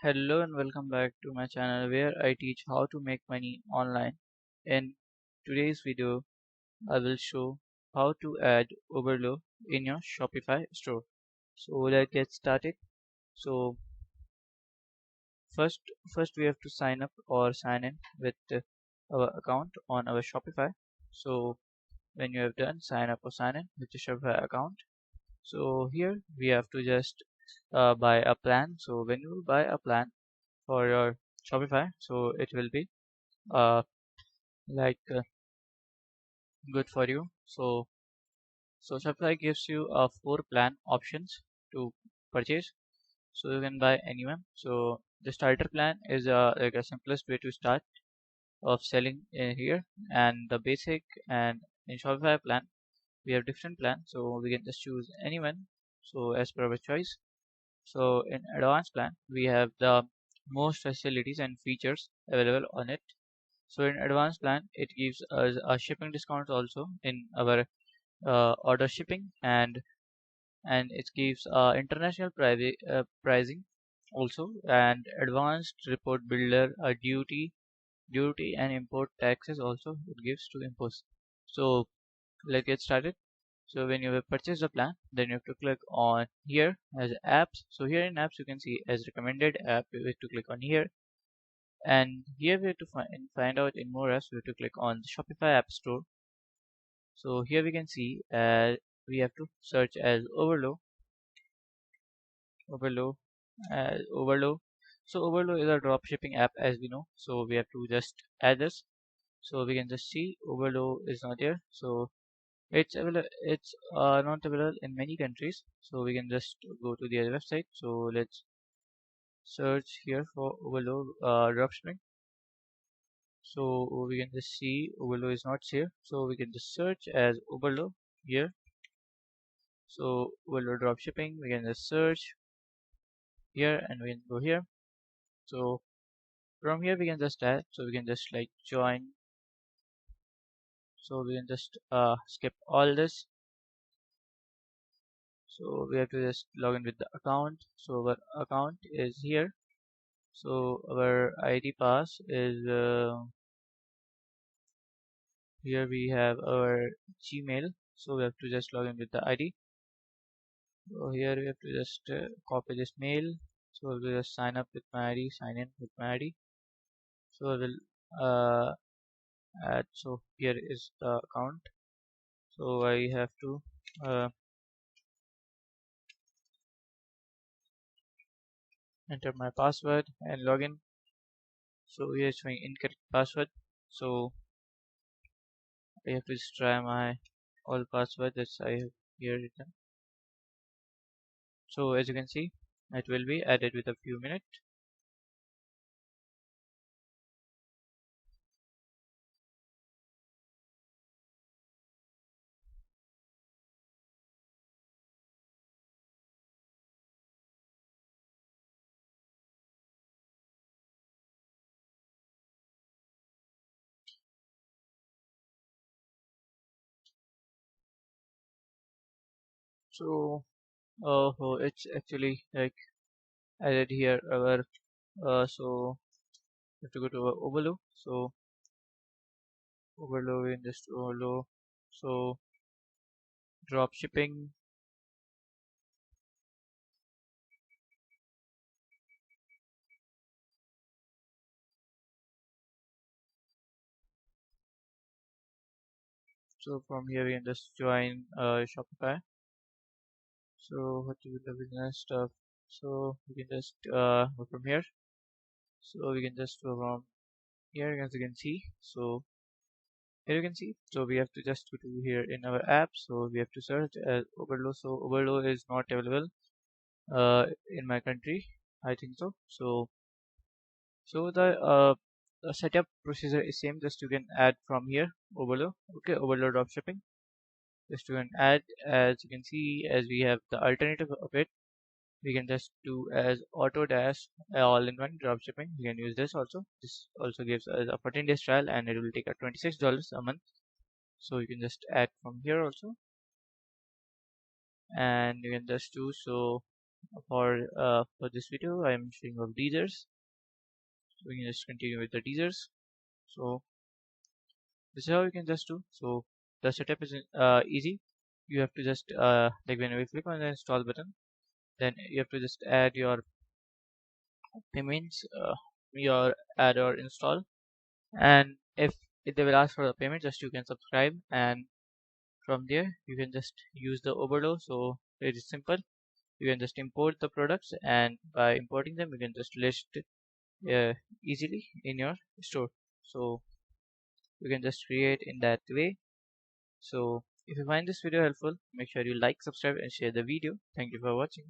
Hello and welcome back to my channel where I teach how to make money online. In today's video, I will show how to add Oberlo in your Shopify store. So let's get started. So first, first we have to sign up or sign in with our account on our Shopify. So when you have done sign up or sign in with your Shopify account, so here we have to just buy a plan. So when you buy a plan for your Shopify, so it will be uh, like good for you. So Shopify gives you four plan options to purchase. So you can buy anyone. So the starter plan is like a simplest way to start of selling here, and the basic and in Shopify plan we have different plans. So we can just choose anyone. So as per our choice. So in advanced plan we have the most facilities and features available on it. So in advanced plan, it gives us a shipping discount also in our order shipping, and it gives international pricing also, and advanced report builder, duty and import taxes also it gives to impose. So let's get started. So when you have purchased the plan, then you have to click on here as apps. So here in apps you can see as recommended app. You have to click on here, and here we have to find out in more apps. We have to click on the Shopify App Store. So here we can see we have to search as Oberlo, Oberlo. So Oberlo is a drop shipping app as we know. So we have to just add this. So we can just see Oberlo is not here. So it's available. It's not available in many countries. So we can just go to the other website. So let's search here for Oberlo dropshipping. So we can just see Oberlo is not here. So we can just search as Oberlo here. So Oberlo dropshipping. We can just search here and we can go here. So from here we can just add. So we can just like join. So we can just skip all this. So we have to just log in with the account. So our account is here. So our ID pass is here. We have our Gmail. So we have to just log in with the ID. So here we have to just copy this mail. So we'll just sign up with my ID, sign in with my ID. So I will add. So here is the account. So I have to uh, enter my password and login. So here is showing incorrect password. So I have to just try my all password that I have here written. So as you can see, it will be added with a few minutes. So it's actually like added here our so we have to go to our Oberlo. So Oberlo in just Oberlo. So drop shipping. So from here we can just join Shopify. So what to the business stuff. So we can just go from here. So we can just go from here as you can see. So here you can see. So we have to just go to here in our app. So we have to search as Oberlo. So Oberlo is not available in my country. I think so. So the setup procedure is same. Just you can add from here Oberlo. Okay, Oberlo dropshipping. Just you can add as you can see as we have the alternative of it. We can just do as auto dash all-in-one dropshipping. We can use this also. This also gives us a 14 days trial and it will take a $26 a month. So you can just add from here also, and you can just choose. So For this video, I am showing of teasers. So we can just continue with the teasers. So this is how you can just do. So the setup is easy. You have to just like when we click on the install button, then you have to just add your payments, your add or install, and if they will ask for the payment, just you can subscribe, and from there you can just use the Oberlo. So it is simple. You can just import the products, and by importing them, you can just list easily in your store. So you can just create in that way. So if you find this video helpful, make sure you like, subscribe, and share the video. Thank you for watching.